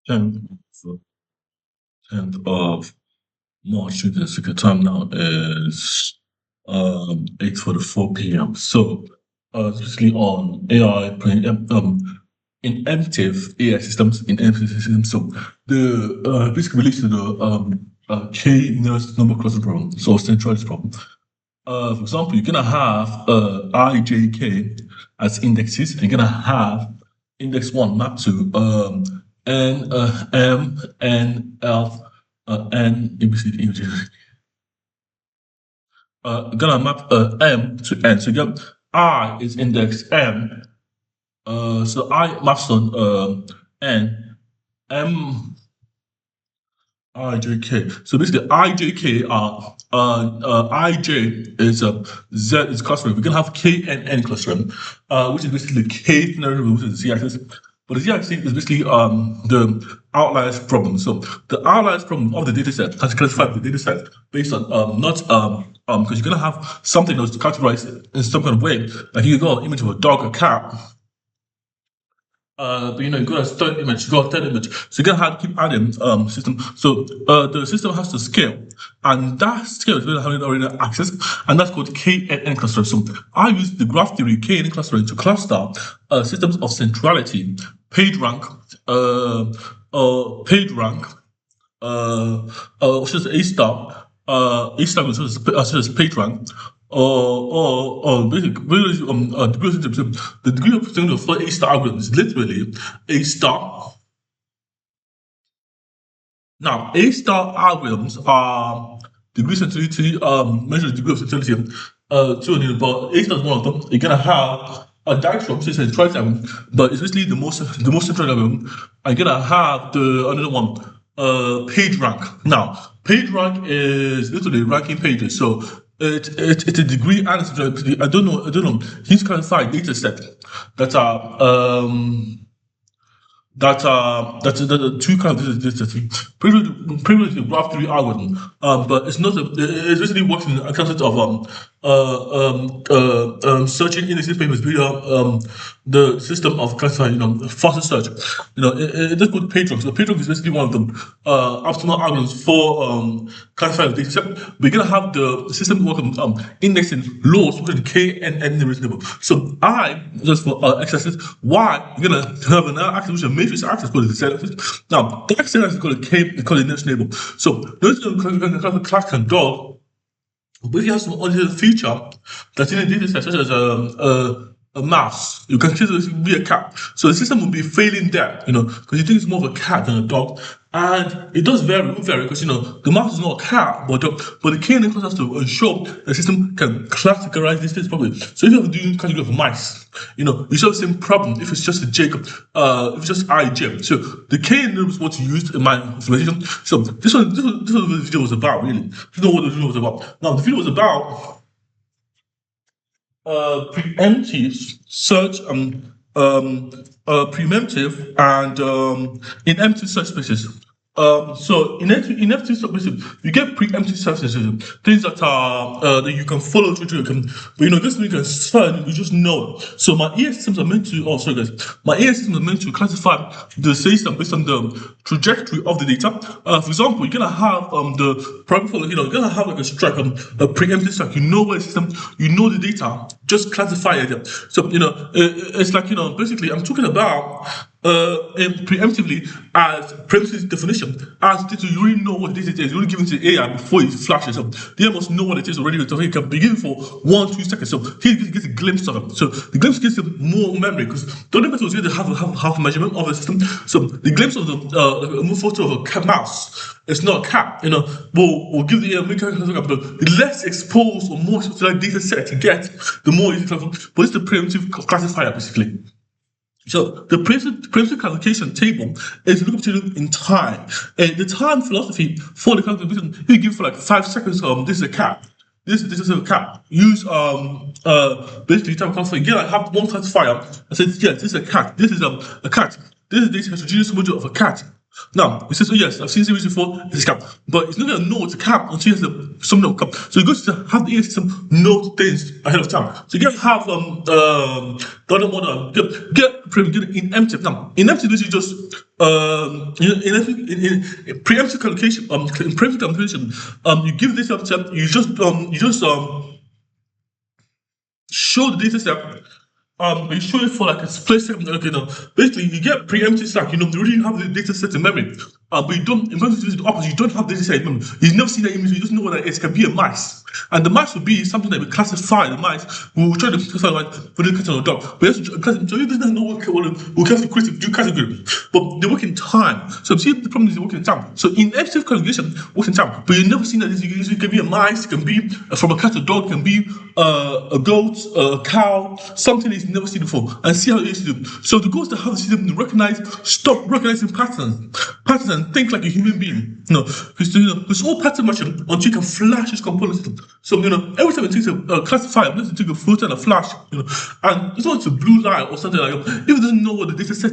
10th, 10th of March 2026. Time now is 8:44 p.m. So it's basically on AI Inemptive AI systems in Inemptive systems. So the basically relates to the K nearest number cluster problem, so centralized problem. For example, you're gonna have IJK as indexes, and you're gonna have index one mapped to N M N L N A B C D E F G. Gonna map M to N. So you get I is index M. So I maps on N M IJK. So basically, IJK are IJ is Z is clustering. We're gonna have K and N clustering, which is basically the K scenario, which is the Z-axis. But the Z-axis is basically the outliers problem. So the outliers problem of the data set has classified the data set based on not because you're gonna have something that's categorized in some kind of way. Like you got an image of a dog, a cat, but you got a third image, you got a third image. So you're gonna have to keep adding system. So the system has to scale, and that scale is going to have an already access, and that's called KNN clustering. So I use the graph theory KNN clustering to cluster systems of centrality, page rank, page rank, which is A star, which is page rank, or basically, the degree of percentage of A star algorithm is literally A star. Now, A star algorithms are degree sensitivity, measure the degree of sensitivity to but A star is one of them. You're gonna have a diagram, which is a trigram, but it's basically the most central algorithm. I'm gonna have the another one, page rank. Now, page rank is literally ranking pages. So it's a degree and it's I don't know. He's classified data set that are that are two kinds of this previously the graph theory algorithm, but it's not it's basically works in a concept of searching indexing papers via the system of classifying, faster search. Just put PageRank. So PageRank is basically one of them optimal algorithms for classifying the data set. We're gonna have the system work on indexing laws between K and N reasonable. So I just for accesses, Y you're gonna have an axis which is a matrix axis called the Z-axis. Now the axis is called a K, it's called a next neighbor. So those class can dog. But if you have some other feature that's in a data set, such as a mouse, you can consider it to be a cat. So the system will be failing there, because you think it's more of a cat than a dog. And it does vary, because the mouse is not a cat, but the KNN class has to ensure the system can categorize these things properly. So if you have to do category of mice, you should have the same problem if it's just a Jacob, if it's just IJ. So the KNN is what you used in my implementation. So this is what the video was about, really. This is not what the video was about. Now the video was about preemptive search preemptive and inemptive search spaces. So in empty spaces, you get preemptive search spaces, things that are that you can follow through. But this you can search, you just know. So my ES systems are meant to. Oh, sorry guys. My ES systems are meant to classify the system based on the trajectory of the data. For example, you're gonna have the probably you're gonna have like a strike, a preemptive strike. You know where the system, you know the data, just classify it. So it's like basically I'm talking about preemptively as preemptive definition as data you already know what the data is. You already given to the AI before it flashes. So the AI must know what it is already. So he can begin for 1-2 seconds. So he gets a glimpse of it. So the glimpse gives him more memory because the other method was going to have half measurement of the system. So the glimpse of the photo of a cat mouse. It's not a cat, we'll give the the less exposed or more like data set to get, the more easy to. But it's the preemptive classifier basically. So the preemptive classification table is look up in time. And the time philosophy for the classification, you give for like 5 seconds. This is a cat. This is a cat. Use basically time classifier. Again, I have one classifier. I said yes, this is a cat. This is a cat. This is this heterogeneous module of a cat. Now, it says, oh yes, I've seen series before, it's a scam. But it's not going to know it's a scam until something will come. So you got to have the AI system know things ahead of time. So you get to have the other model, get Inemptive. Now, Inemptive is just in preemptive calculation, in preemptive calculation, you give this up to you just show the data set. You show it for like a split second. Okay, now basically you get preemptive stack. You really have the data set in memory. But you don't. In fact, you do the opposite. You don't have the data set in memory. You never see that image. You just know what that is. It can be a mice, and the mice will be something that we classify. The mice we will try to classify like for the cat or dog. But yes, so you doesn't know what we have to create do category. But they work in time. So see the problem is they work in time. So in active calculation works in time. But you never seen that this. It can be a mice. It can be from a cat or dog. It can be a goat, a cow, something that you've never seen before, and see how it is to do. So the goal is to have the system to stop recognizing patterns, and think like a human being. Because it's all pattern matching until you can flash this component system. So every time it takes a classifier, it takes a filter and a flash, and it's not a blue light or something like that. If it doesn't know what the data set